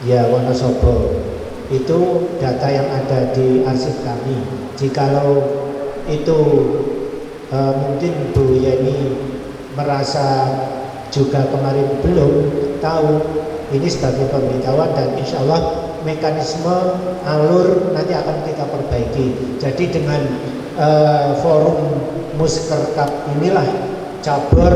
Ya, Wonosobo. Itu data yang ada di arsip kami. Jikalau itu mungkin Bu Yeni merasa juga kemarin belum tahu, ini sebagai pemberitahuan, dan insya Allah mekanisme alur nanti akan kita perbaiki. Jadi dengan forum Muskerkap inilah Cabur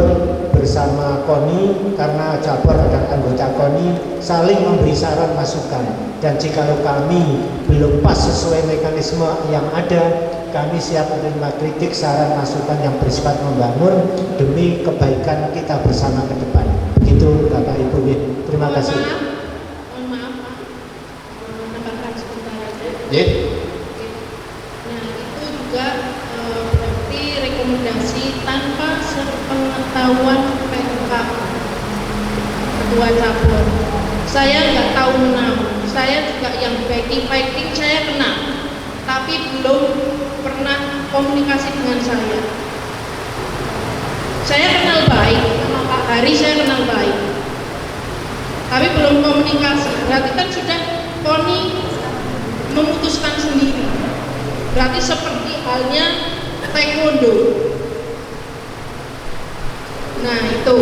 bersama KONI, karena Cabur adalah anggota KONI, saling memberi saran masukan. Dan jika kami belum pas sesuai mekanisme yang ada, kami siap menerima kritik, saran, masukan yang bersifat membangun demi kebaikan kita bersama ke depan. Begitu Bapak Ibu. Terima kasih. Mohon maaf Pak, menambahkan sebentar aja. Yeah. Nah itu juga berarti rekomendasi tanpa sepengetahuan PK Ketua Cabur. Saya nggak tahu menau, saya juga yang backing saya kenal, tapi belum pernah komunikasi dengan saya. Saya kenal baik sama Pak Hari, saya kenal baik, tapi belum komunikasi. Berarti kan sudah KONI memutuskan sendiri. Berarti seperti halnya taekwondo. Nah itu.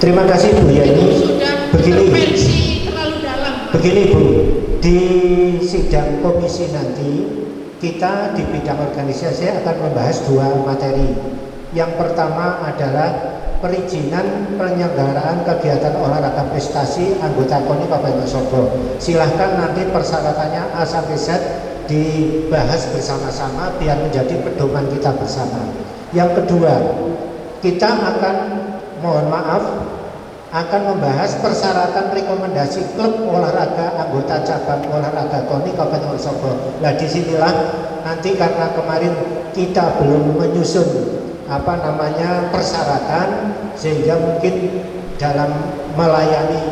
Terima kasih Bu Yeni. Begini, terlalu dalam. Begini Bu, di sidang komisi nanti kita di bidang organisasi akan membahas dua materi. Yang pertama adalah perizinan penyelenggaraan kegiatan olahraga prestasi anggota KONI Kabupaten Wonosobo. Silahkan nanti persyaratannya A sampai Z dibahas bersama-sama biar menjadi pedoman kita bersama. Yang kedua, kita akan, mohon maaf, akan membahas persyaratan rekomendasi klub olahraga anggota cabang olahraga KONI Kabupaten Wonosobo. Nah disinilah nanti, karena kemarin kita belum menyusun persyaratan, sehingga mungkin dalam melayani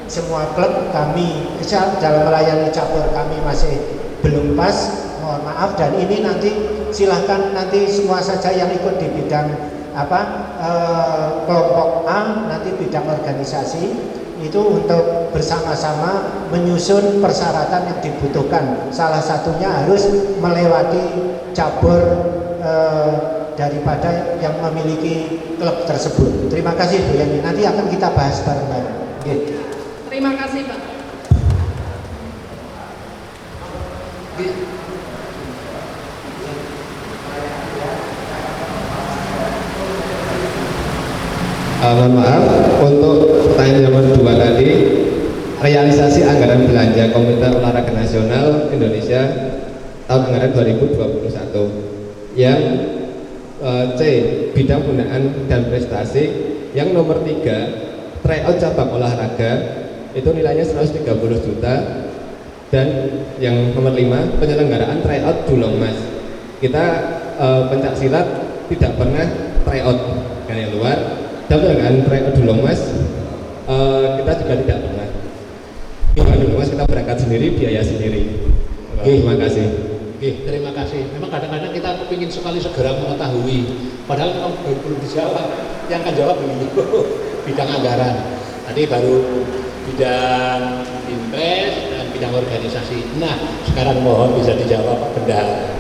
semua klub kami, dalam melayani cabur kami masih belum pas, mohon maaf. Dan ini nanti silahkan nanti semua saja yang ikut di bidang kelompok A, nanti bidang organisasi itu untuk bersama-sama menyusun persyaratan yang dibutuhkan. Salah satunya harus melewati cabur daripada yang memiliki klub tersebut. Terima kasih Bu Yani. Nanti akan kita bahas bareng-bareng. Terima kasih Pak. Mohon maaf, untuk pertanyaan nomor 2 tadi, realisasi anggaran belanja Komite Olahraga Nasional Indonesia tahun anggaran 2021 yang C, bidang pembinaan dan prestasi, yang nomor 3 tryout cabang olahraga itu nilainya 130 juta, dan yang nomor 5 penyelenggaraan tryout Dulong Mas. Kita pencak silat tidak pernah tryout dari luar, dan penyelenggaraan tryout Dulong Mas kita juga tidak pernah. Dulong Mas kita berangkat sendiri, biaya sendiri. Terima kasih. Oke, terima kasih. Memang kadang-kadang kita kepingin sekali segera mengetahui, padahal memang belum dijawab. Yang akan jawab dulu bidang anggaran. Tadi baru bidang impres dan bidang organisasi. Nah, sekarang mohon bisa dijawab Pak Bendahara.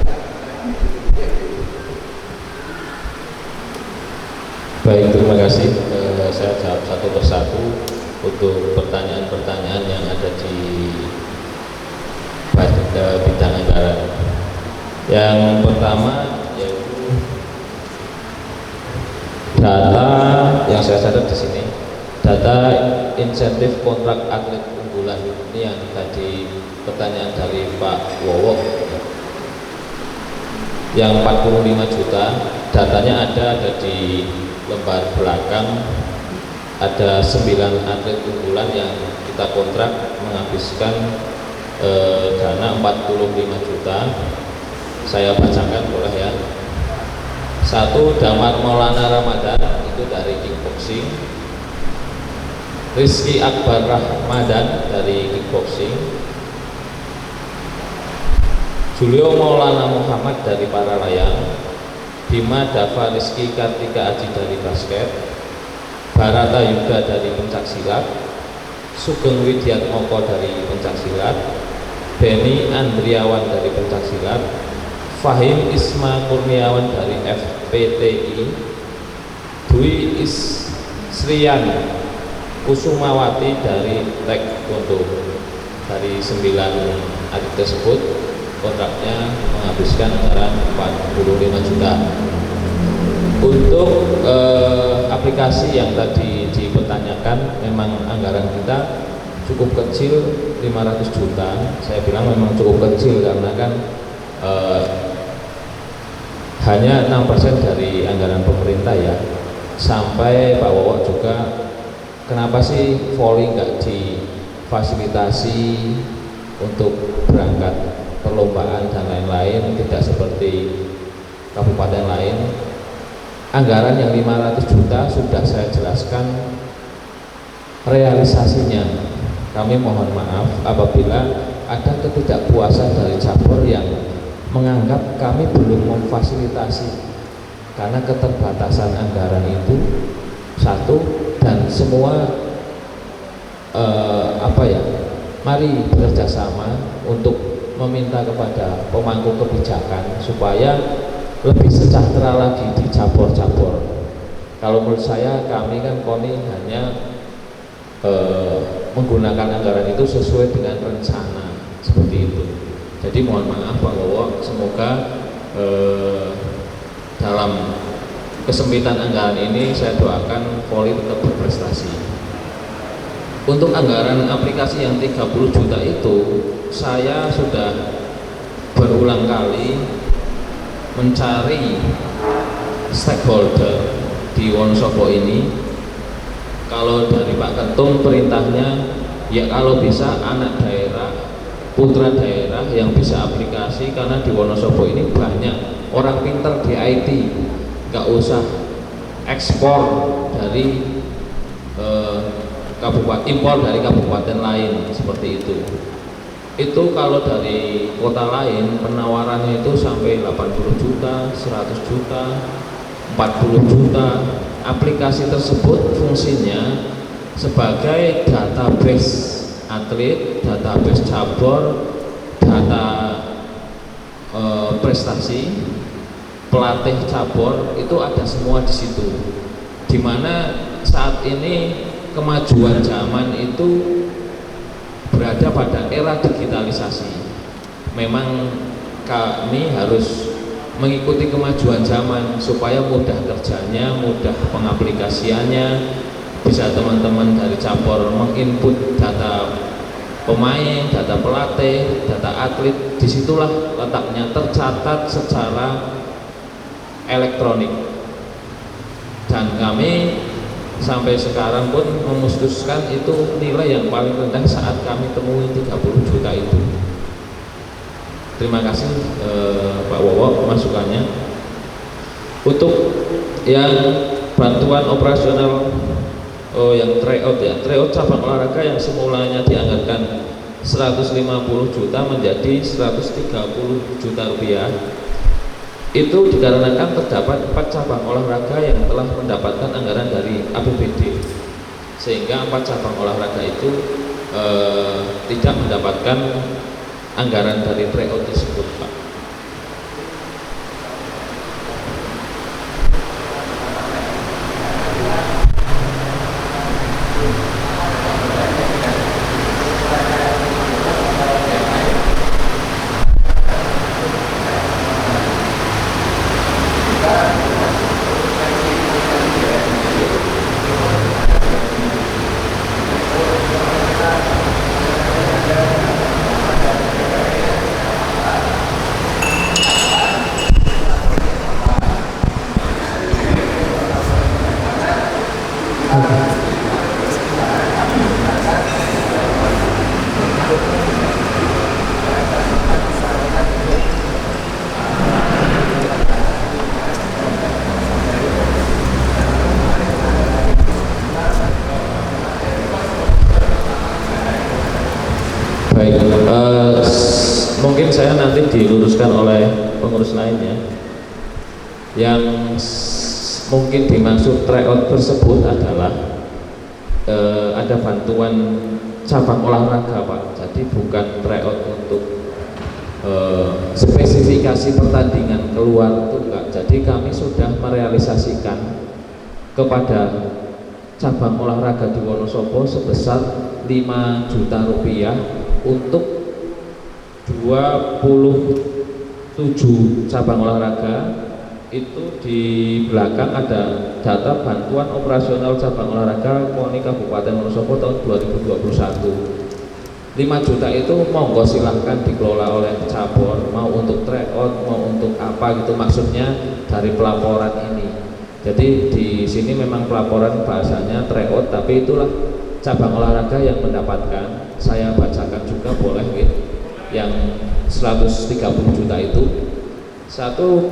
Baik, terima kasih. Saya jawab satu persatu untuk pertanyaan-pertanyaan yang ada di bidang anggaran. Yang pertama yaitu data yang saya catat di sini, data insentif kontrak atlet unggulan. Ini yang tadi pertanyaan dari Pak Wowo, yang 45 juta. Datanya ada di lembar belakang. Ada 9 atlet unggulan yang kita kontrak menghabiskan dana 45 juta. Saya bacakan boleh ya. 1, Damar Maulana Ramadan, itu dari kickboxing. Rizky Akbar Rahmadan dari kickboxing. Julio Maulana Muhammad dari para layang. Bima Dava Rizky Kartika Aji dari basket. Barata Yuda dari pencak silat. Sugeng Widiatmoko dari Pencaksilat, Beni Andriawan dari Pencaksilat, Fahim Isma Kurniawan dari FPTI, Dwi Isrian Kusumawati dari Taekwondo. Dari 9 atlet tersebut kontraknya menghabiskan anggaran 45 juta. Untuk aplikasi yang tadi dipertanyakan, memang anggaran kita cukup kecil, 500 juta. Saya bilang memang cukup kecil karena kan hanya 6% dari anggaran pemerintah ya. Sampai Pak Wowo juga, kenapa sih voli nggak difasilitasi untuk berangkat perlombaan dan lain-lain, tidak seperti kabupaten lain. Anggaran yang 500 juta sudah saya jelaskan realisasinya. Kami mohon maaf apabila ada ketidakpuasan dari cabur yang menganggap kami belum memfasilitasi, karena keterbatasan anggaran itu satu, dan semua mari bekerja sama untuk meminta kepada pemangku kebijakan supaya lebih sejahtera lagi di cabur-cabur. Kalau menurut saya, kami kan KONI hanya menggunakan anggaran itu sesuai dengan rencana seperti itu. Jadi mohon maaf Pak Wowo, semoga dalam kesempitan anggaran ini saya doakan voli tetap berprestasi. Untuk anggaran aplikasi yang 30 juta itu, saya sudah berulang kali mencari stakeholder di Wonosobo ini. Kalau dari Pak Ketum perintahnya, ya kalau bisa anak daerah, putra daerah yang bisa aplikasi, karena di Wonosobo ini banyak orang pintar di IT, nggak usah ekspor dari kabupaten, impor dari kabupaten lain seperti itu. Itu kalau dari kota lain penawarannya itu sampai 80 juta, 100 juta, 40 juta. Aplikasi tersebut fungsinya sebagai database atlet, database cabur, data prestasi, pelatih cabur, itu ada semua di situ. Dimana saat ini kemajuan zaman itu berada pada era digitalisasi. Memang kami harus mengikuti kemajuan zaman supaya mudah kerjanya, mudah pengaplikasiannya. Bisa teman-teman dari cabur menginput data pemain, data pelatih, data atlet, disitulah letaknya tercatat secara elektronik. Dan kami sampai sekarang pun memutuskan itu nilai yang paling rendah saat kami temui 30 juta itu. Terima kasih Pak Wowo masukannya. Untuk yang bantuan operasional yang tryout ya, tryout cabang olahraga yang semulanya dianggarkan 150 juta menjadi 130 juta rupiah. Itu dikarenakan terdapat 4 cabang olahraga yang telah mendapatkan anggaran dari APBD, sehingga 4 cabang olahraga itu tidak mendapatkan anggaran dari tryout tersebut, Pak. Baik, mungkin saya nanti diluruskan oleh pengurus lainnya. Yang mungkin dimaksud tryout tersebut adalah ada bantuan cabang olahraga Pak, jadi bukan tryout untuk spesifikasi pertandingan keluar itu enggak. Jadi kami sudah merealisasikan kepada cabang olahraga di Wonosobo sebesar 5 juta rupiah untuk 27 cabang olahraga. Itu di belakang ada data bantuan operasional cabang olahraga KONI Kabupaten Wonosobo tahun 2021. 5 juta itu monggo silahkan dikelola oleh cabur, mau untuk tryout, mau untuk apa gitu, maksudnya dari pelaporan ini. Jadi di sini memang pelaporan bahasanya tryout, tapi itulah cabang olahraga yang mendapatkan. Saya bacakan juga boleh gitu. Yang 130 juta itu, satu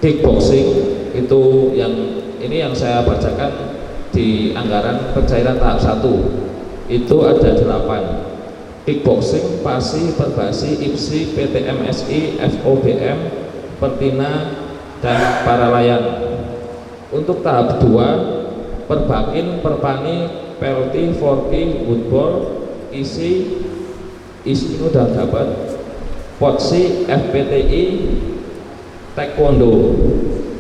kickboxing itu yang ini yang saya bacakan di anggaran pencairan tahap 1 itu ada 8. Kickboxing, PASI, Perbasi, IPSI, PTMSI, FOBM, Pertina, dan para layang. Untuk tahap 2, Perbakin, Perpani, PLT, Forki, Woodball, ISI udah dapat, POTSI, FPTI, Taekwondo.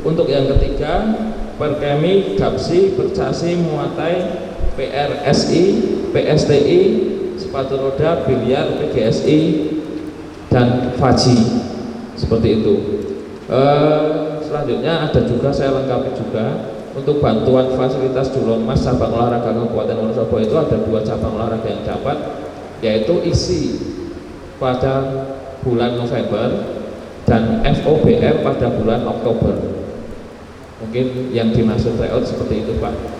Untuk yang ketiga, Perkemi, Gapsi, Percasi, Muatai, PRSI, PSTI, sepatu roda, biliar, PGSI, dan Faji, seperti itu. Selanjutnya ada juga, saya lengkapi juga, untuk bantuan fasilitas Julongmas cabang olahraga Kabupaten Wonosobo itu ada 2 cabang olahraga yang dapat, yaitu ISI pada bulan November dan FOBM pada bulan Oktober. Mungkin yang dimaksud tryout seperti itu Pak.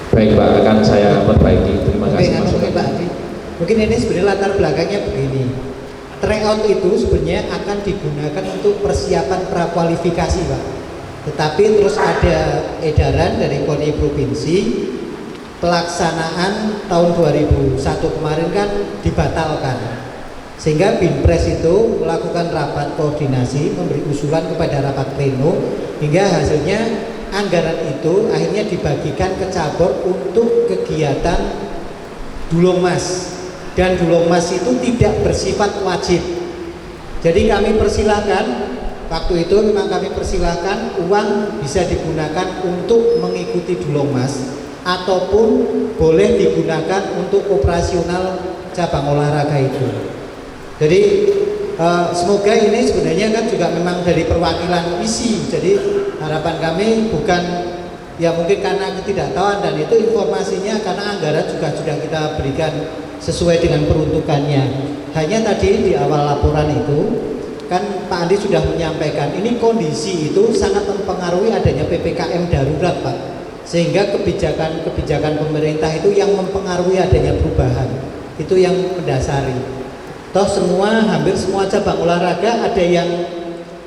Baik Pak, akan saya perbaiki. Terima kasih masukan. Pak Adi. Mungkin ini sebenarnya latar belakangnya begini. Tryout itu sebenarnya akan digunakan untuk persiapan prakualifikasi Pak. Tetapi terus ada edaran dari KONI Provinsi, pelaksanaan tahun 2001 kemarin kan dibatalkan. Sehingga Binpres itu melakukan rapat koordinasi, memberi usulan kepada rapat pleno, hingga hasilnya anggaran itu akhirnya dibagikan ke cabur untuk kegiatan Dulongmas, dan Dulongmas itu tidak bersifat wajib. Jadi kami persilahkan, waktu itu memang kami persilahkan uang bisa digunakan untuk mengikuti Dulongmas ataupun boleh digunakan untuk operasional cabang olahraga itu. Jadi semoga ini sebenarnya kan juga memang dari perwakilan ISI. Jadi harapan kami bukan, ya mungkin karena ketidaktahuan, dan itu informasinya karena anggaran juga sudah kita berikan sesuai dengan peruntukannya. Hanya tadi di awal laporan itu kan Pak Andi sudah menyampaikan ini kondisi itu sangat mempengaruhi adanya PPKM darurat Pak, sehingga kebijakan pemerintah itu yang mempengaruhi adanya perubahan, itu yang mendasari. Toh hampir semua cabang olahraga ada yang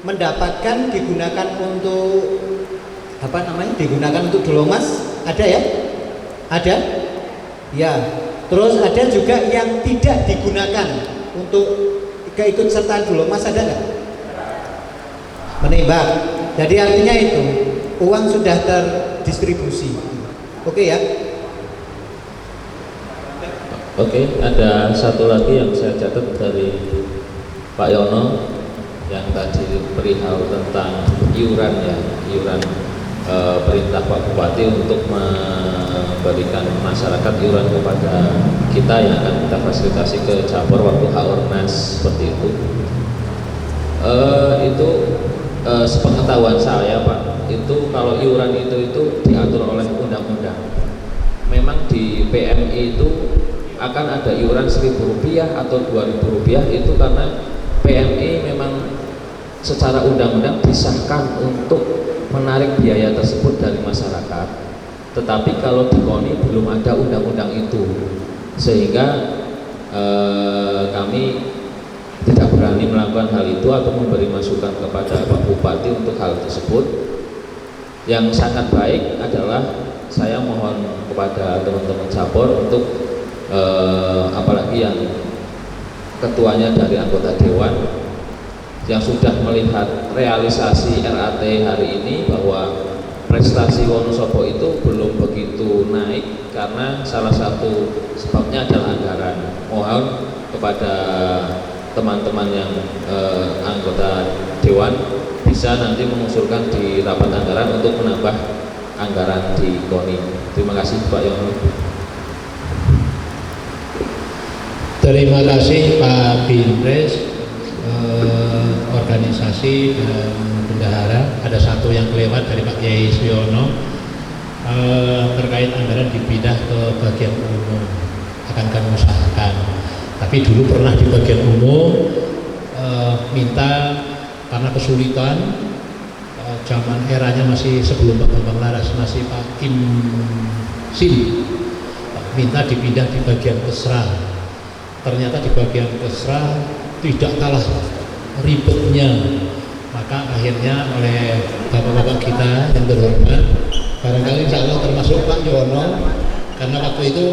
mendapatkan digunakan untuk digunakan untuk Dulongmas, ada ya? Ada? Ya. Terus ada juga yang tidak digunakan untuk keikutsertaan Dulongmas, ada nggak? Menembak. Jadi artinya itu uang sudah terdistribusi. Oke ya? Oke, ada satu lagi yang saya catat dari Pak Yono yang tadi perihal tentang iuran ya, iuran perintah Pak Bupati untuk memberikan masyarakat iuran kepada kita yang akan kita fasilitasi ke cabur waktu Haornas seperti itu. Itu sepengetahuan saya Pak, itu kalau iuran itu diatur oleh undang-undang. Memang di PMI itu akan ada iuran Rp1.000 atau Rp2.000 itu karena PMI memang secara undang-undang disahkan untuk menarik biaya tersebut dari masyarakat. Tetapi kalau di KONI belum ada undang-undang itu, sehingga kami tidak berani melakukan hal itu atau memberi masukan kepada Pak Bupati untuk hal tersebut. Yang sangat baik adalah saya mohon kepada teman-teman cabur untuk apalagi yang ketuanya dari anggota dewan yang sudah melihat realisasi RAT hari ini bahwa prestasi Wonosobo itu belum begitu naik karena salah satu sebabnya adalah anggaran. Mohon kepada teman-teman yang anggota Dewan bisa nanti mengusulkan di rapat anggaran untuk menambah anggaran di KONI. Terima kasih Pak Yono. Terima kasih Pak Binpres. Organisasi dan bendahara, ada satu yang kelewat dari Pak Kiai Suyono terkait anggaran dipindah ke bagian umum, akan kami usahakan. Tapi dulu pernah di bagian umum minta karena kesulitan zaman eranya masih sebelum Pak Bambang Laras, masih Pak Kim Sin, minta dipindah di bagian Kesra. Ternyata di bagian Kesra tidak kalah ribetnya, maka akhirnya oleh bapak-bapak kita yang terhormat, barangkali insya Allah termasuk Pak Yono, karena waktu itu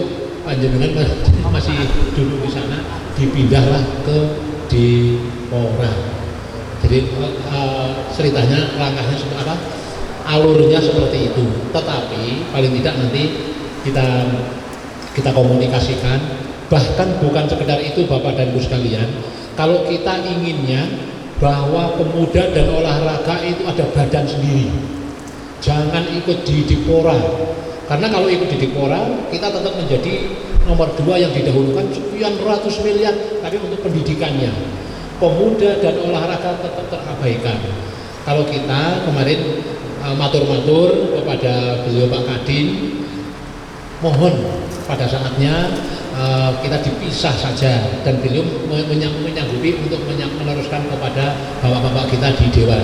panjenengan masih duduk di sana, dipindahlah ke Dipora. Jadi ceritanya, langkahnya seperti apa, alurnya seperti itu. Tetapi paling tidak nanti kita komunikasikan. Bahkan bukan sekedar itu Bapak dan Ibu sekalian, kalau kita inginnya bahwa pemuda dan olahraga itu ada badan sendiri, jangan ikut di Dipora, karena kalau ikut di Dipora kita tetap menjadi nomor 2 yang didahulukan sekian ratus miliar, tapi untuk pendidikannya pemuda dan olahraga tetap terabaikan. Kalau kita kemarin matur-matur kepada beliau Pak Kadin, mohon pada saatnya kita dipisah saja, dan beliau menyanggupi untuk meneruskan kepada bapak-bapak kita di Dewan.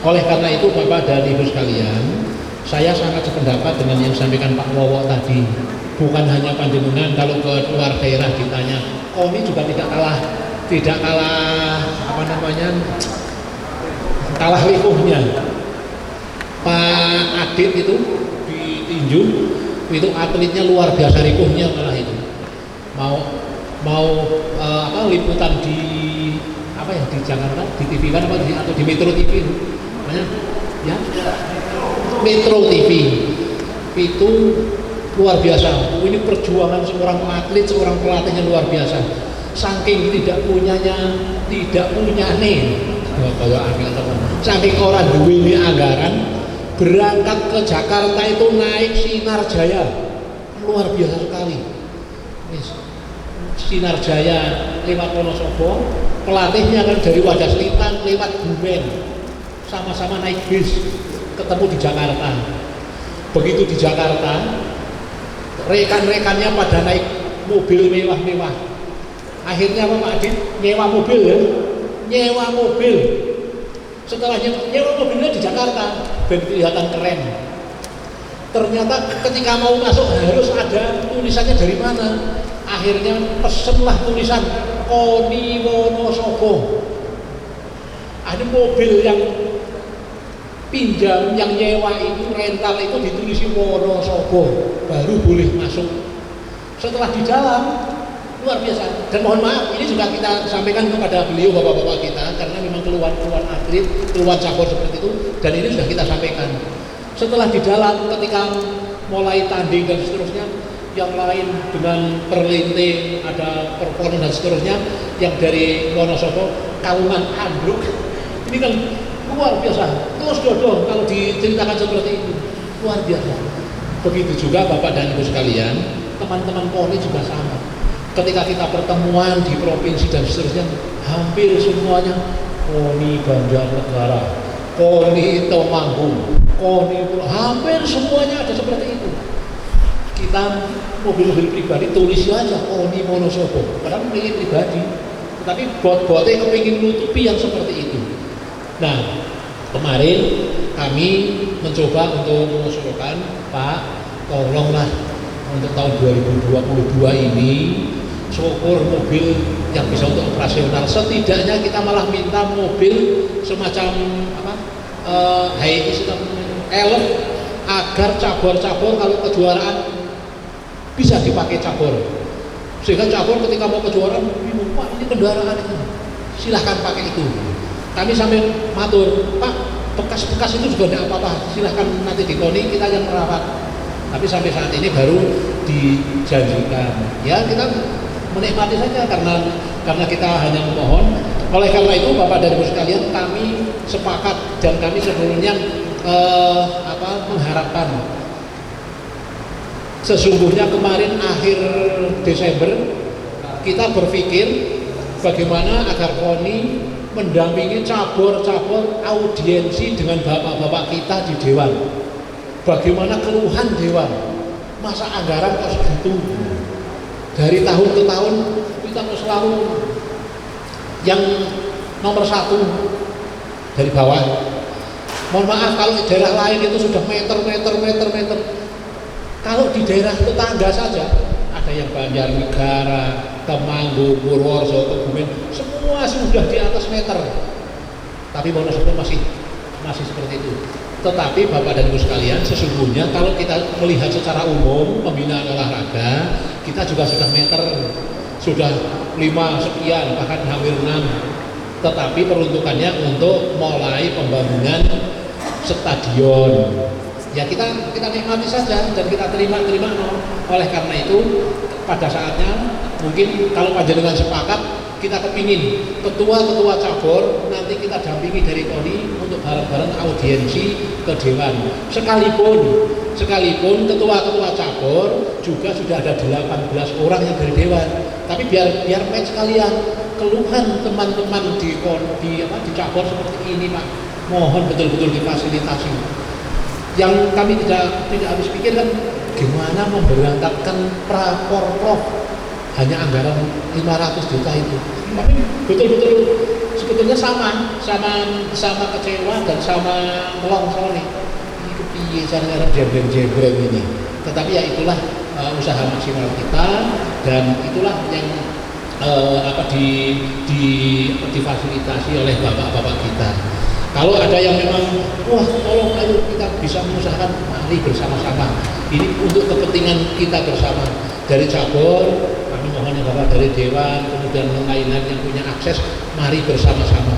Oleh karena itu Bapak dan Ibu sekalian, saya sangat sependapat dengan yang disampaikan Pak Wowo tadi. Bukan hanya panjenengan, kalau ke luar daerah ditanya, KONI juga tidak kalah apa namanya, kalah lipuhnya. Pak Adit itu di tinju itu atletnya luar biasa ripuhnya, malah itu mau liputan di apa ya, di Jakarta, di TV kan apa atau di Metro TV namanya ya, Metro TV itu luar biasa. Ini perjuangan seorang atlet, seorang pelatihnya luar biasa. Saking tidak punyanya saking orang duwe anggaran, berangkat ke Jakarta itu naik Sinar Jaya, luar biasa sekali. Sinar Jaya lewat Wonosobo, pelatihnya kan dari Wadas Lintang lewat Bumen, sama-sama naik bis ketemu di Jakarta. Begitu di Jakarta, rekan-rekannya pada naik mobil mewah-mewah. Akhirnya apa Pak Adit? Nyewa mobil ya, nyewa mobil. Setelah nyewa mobilnya di Jakarta, dan kelihatan keren. Ternyata ketika mau masuk harus ada tulisannya dari mana. Akhirnya pesenlah tulisan KONI Wonosobo. Ada mobil yang pinjam, yang nyewa itu, rental itu ditulis Wonosobo, baru boleh masuk. Setelah di dalam, luar biasa. Dan mohon maaf, ini juga kita sampaikan kepada beliau bapak-bapak kita, karena memang keluhan atlet, keluhan cabur seperti itu, dan ini sudah kita sampaikan. Setelah di dalam, ketika mulai tanding dan seterusnya, yang lain dengan perlinting, ada perpon dan seterusnya, yang dari Wonosobo kaungan andruk. Ini kan luar biasa. Terus dodong kalau diceritakan seperti itu, luar biasa. Begitu juga Bapak dan Ibu sekalian, teman-teman KONI juga sama. Ketika kita pertemuan di provinsi dan seterusnya, hampir semuanya KONI Banjarnegara, KONI Temanggung, KONI, hampir semuanya ada seperti itu. Kita mobil-mobil pribadi tulis aja KONI Wonosobo, padahal milik pribadi, tapi bot-botnya kepingin nutupi yang seperti itu. Nah, kemarin kami mencoba untuk mengusulkan, Pak, tolonglah untuk tahun 2022 ini syukur mobil yang bisa untuk operasional, setidaknya kita malah minta mobil semacam apa, elf, agar cabur-cabur kalau kejuaraan bisa dipakai cabur, sehingga cabur ketika mau kejuaraan bingung, Pak ini kendaraan itu, silahkan pakai itu. kami sampai matur, Pak, bekas-bekas itu juga tidak apa-apa, silahkan nanti di KONI kita yang merawat. Tapi sampai saat ini baru dijanjikan. Ya kita menikmati saja karena kita hanya memohon. Oleh karena itu Bapak dan Ibu sekalian, kami sepakat dan kami sebenarnya mengharapkan, sesungguhnya kemarin akhir Desember kita berpikir bagaimana agar KONI mendampingi cabur-cabur audiensi dengan bapak-bapak kita di Dewan. Bagaimana keluhan Dewan, masa anggaran kok segitu, dari tahun ke tahun kita selalu yang nomor 1 dari bawah. Mohon maaf kalau di daerah lain itu sudah meter. Kalau di daerah tetangga saja, ada yang Banjarnegara, Temanggung, Purworejo, Kebumen, semua sudah di atas meter. Tapi Wonosobo masih seperti itu. Tetapi Bapak dan Ibu sekalian, sesungguhnya kalau kita melihat secara umum pembinaan olahraga, kita juga sudah meter, sudah 5 sekian, bahkan hampir 6. Tetapi peruntukannya untuk mulai pembangunan stadion. Ya kita nikmati saja dan kita terima. Oleh karena itu pada saatnya mungkin kalau panjenengan sepakat, kita kepingin ketua-ketua cabur nanti kita dampingi dari KONI untuk bareng-bareng audiensi ke Dewan. Sekalipun ketua-ketua cabur juga sudah ada 18 orang yang dari Dewan. Tapi biar match sekalian, keluhan teman-teman di cabur seperti ini Pak, mohon betul-betul difasilitasi. Yang kami tidak habis pikir kan gimana memberangkatkan Praporprov hanya anggaran 500 juta itu. Tapi betul-betul sebetulnya sama kecewa dan sama melongsori. Ini kepiye cara jembreng ini. Tetapi ya itulah usaha maksimal kita dan itulah yang difasilitasi oleh bapak-bapak kita. Kalau ada yang memang, wah tolong ayo kita bisa mengusahakan, mari bersama-sama. Ini untuk kepentingan kita bersama. Dari cabur, kami mohon ya Bapak, dari Dewan, kemudian lain-lain yang punya akses, mari bersama-sama.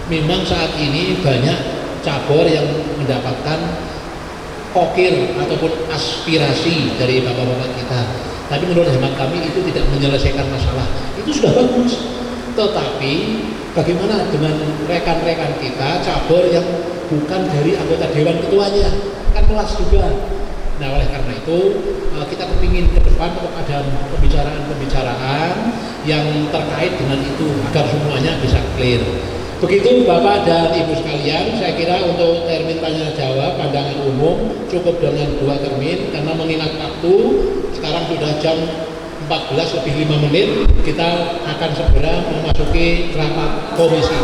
Memang saat ini banyak cabur yang mendapatkan kokir ataupun aspirasi dari bapak-bapak kita. Tapi menurut hemat kami itu tidak menyelesaikan masalah. Itu sudah bagus. Tetapi bagaimana dengan rekan-rekan kita cabur yang bukan dari anggota Dewan ketuanya, kan kelas juga. Nah oleh karena itu kita kepingin ke depan untuk ada pembicaraan yang terkait dengan itu agar semuanya bisa clear. Begitu Bapak dan Ibu sekalian, saya kira untuk termin tanya jawab pandangan umum cukup dengan 2 termin karena mengingat waktu sekarang sudah jam 14 lebih 5 menit, kita akan segera memasuki rapat komisi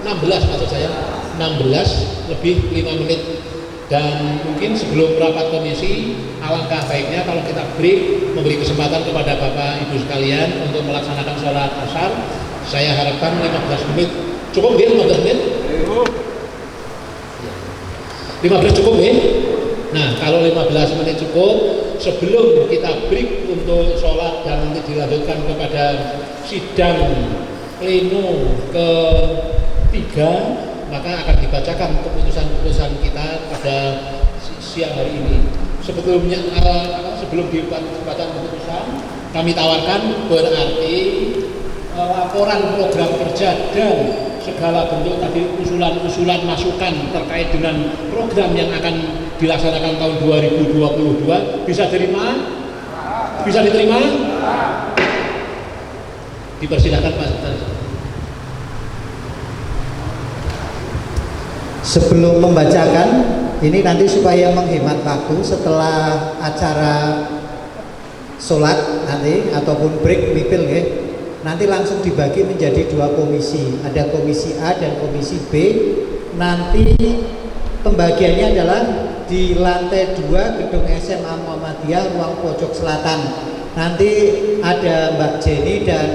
16 maksud saya, 16 lebih 5 menit. Dan mungkin sebelum rapat komisi, alangkah baiknya kalau kita break, memberi kesempatan kepada Bapak Ibu sekalian untuk melaksanakan sholat asar. Saya harapkan 15 menit. Cukup ya 15 menit? 15 cukup ya? Nah kalau 15 menit cukup, sebelum kita break untuk sholat dan nanti dilanjutkan kepada sidang pleno ke-3, maka akan dibacakan keputusan-keputusan kita pada siang hari ini. Sebelum dibuat kesempatan keputusan, kami tawarkan berarti laporan program kerja dan segala bentuk tadi usulan masukan terkait dengan program yang akan dilaksanakan tahun 2022 bisa diterima? Bisa diterima? Dipersilakan Pak. Sebelum membacakan ini nanti supaya menghemat waktu setelah acara sholat nanti ataupun break mipil ya, nanti langsung dibagi menjadi 2 komisi, ada komisi A dan komisi B. Nanti pembagiannya adalah di lantai 2 gedung SMA Muhammadiyah ruang pojok selatan. Nanti ada Mbak Jenny dan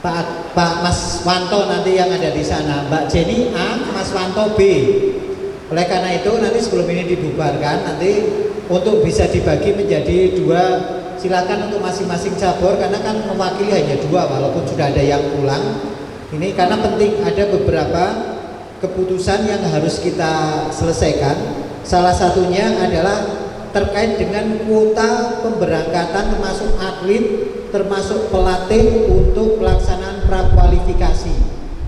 Pak Mas Wanto nanti yang ada di sana. Mbak Jenny A, Mas Wanto B. Oleh karena itu nanti sebelum ini dibubarkan, nanti untuk bisa dibagi menjadi 2, silakan untuk masing-masing cabur karena kan mewakili hanya 2 walaupun sudah ada yang pulang. Ini karena penting, ada beberapa keputusan yang harus kita selesaikan. Salah satunya adalah terkait dengan kuota pemberangkatan termasuk atlet, termasuk pelatih untuk pelaksanaan prakualifikasi.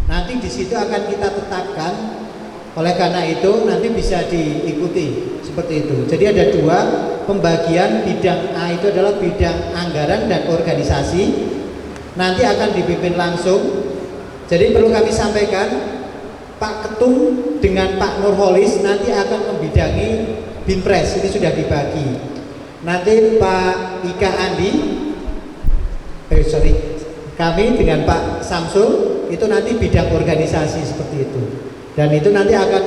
Nanti di situ akan kita tetapkan. Oleh karena itu nanti bisa diikuti seperti itu. Jadi ada dua pembagian. Bidang A itu adalah bidang anggaran dan organisasi. Nanti akan dipimpin langsung. Jadi perlu kami sampaikan, Pak Ketum dengan Pak Nurholis nanti akan membidangi Binpres. Ini sudah dibagi. Nanti Pak Ika Andi, kami dengan Pak Samsul itu nanti bidang organisasi seperti itu. Dan itu nanti akan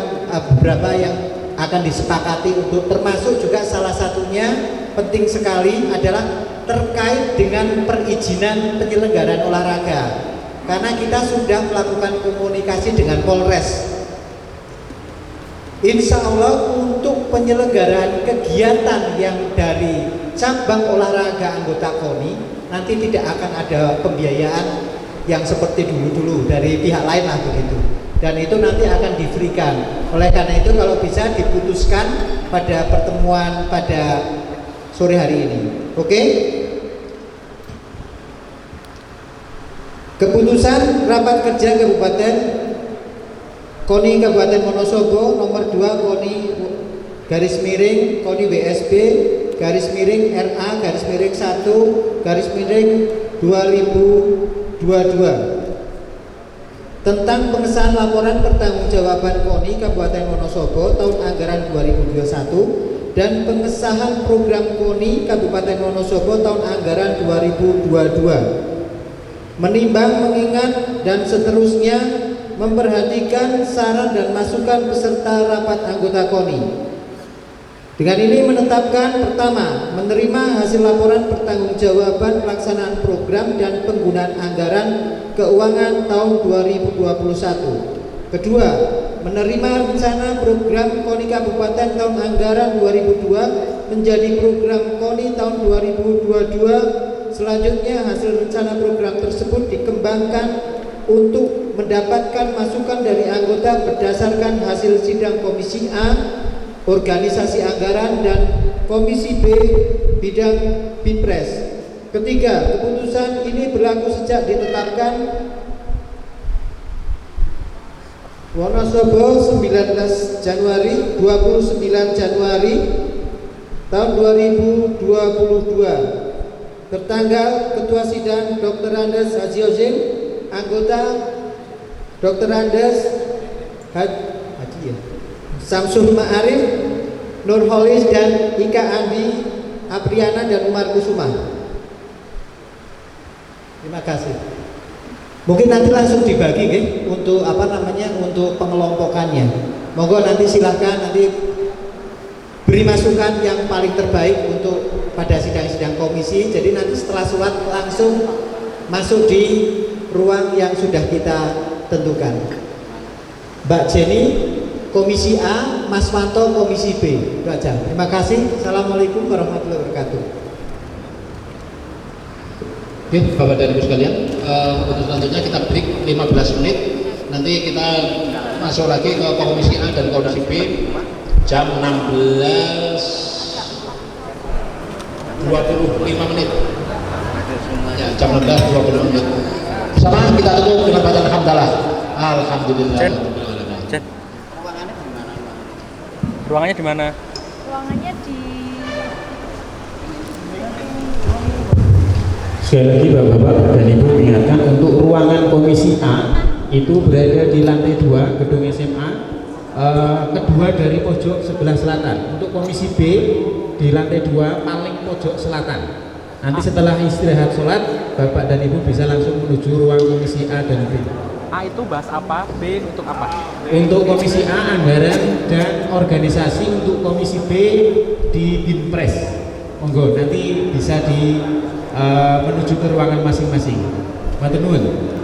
beberapa yang akan disepakati untuk, termasuk juga salah satunya penting sekali adalah terkait dengan perizinan penyelenggaraan olahraga. Karena kita sudah melakukan komunikasi dengan Polres. Insya Allah untuk penyelenggaraan kegiatan yang dari cabang olahraga anggota KONI nanti tidak akan ada pembiayaan yang seperti dulu-dulu dari pihak lain lah begitu. Dan itu nanti akan diberikan. Oleh karena itu kalau bisa diputuskan pada pertemuan pada sore hari ini. Oke? Keputusan rapat kerja Kabupaten KONI Kabupaten Wonosobo nomor 2 KONI garis miring KONI WSB garis miring RA garis miring 1 garis miring 2022 tentang pengesahan laporan pertanggungjawaban KONI Kabupaten Wonosobo tahun anggaran 2021 dan pengesahan program KONI Kabupaten Wonosobo tahun anggaran 2022. Menimbang, mengingat, dan seterusnya memperhatikan saran dan masukan peserta rapat anggota KONI. Dengan ini menetapkan, pertama, menerima hasil laporan pertanggungjawaban pelaksanaan program dan penggunaan anggaran keuangan tahun 2021. Kedua, menerima rencana program KONI Kabupaten tahun anggaran 2002 menjadi program KONI tahun 2022. Selanjutnya hasil rencana program tersebut dikembangkan untuk mendapatkan masukan dari anggota berdasarkan hasil sidang Komisi A, organisasi anggaran, dan Komisi B bidang Binpres. Ketiga, keputusan ini berlaku sejak ditetapkan Wonosobo 29 Januari tahun 2022. Tertanggal Ketua Sidang Dr. Andes Haji Ozim, anggota Dr. Andes Samsul Ma'arif, Nurholis, dan Ika Andi, Apriana, dan Umar Kusuma. Terima kasih. Mungkin nanti langsung dibagi untuk untuk pengelompokannya. Monggo nanti silahkan nanti beri masukan yang paling terbaik untuk pada sidang-sidang komisi. Jadi nanti setelah sholat langsung masuk di ruang yang sudah kita tentukan. Mbak Jenny Komisi A, Mas Wanto Komisi B. Itu aja. Terima kasih. Assalamualaikum warahmatullahi wabarakatuh. Oke, Bapak dan Ibu sekalian, untuk selanjutnya kita break 15 menit. Nanti kita masuk lagi ke Komisi A dan Komisi B jam 16.25 menit. Ya, jam 16.20 menit. Bersama kita tutup dengan bacaan hamdalah. Alhamdulillah. Ruangannya di mana? Ruangannya di Sekali lagi Bapak-Bapak dan Ibu mengingatkan untuk ruangan Komisi A itu berada di lantai 2 gedung SMA, kedua dari pojok sebelah selatan. Untuk Komisi B di lantai 2 paling pojok selatan. Nanti setelah istirahat sholat, Bapak dan Ibu bisa langsung menuju ruang Komisi A dan B. A itu bahas apa? B untuk apa? Untuk Komisi A anggaran dan organisasi, untuk Komisi B di Binpres. Monggo nanti bisa menuju ke ruangan masing-masing. Matur nuwun.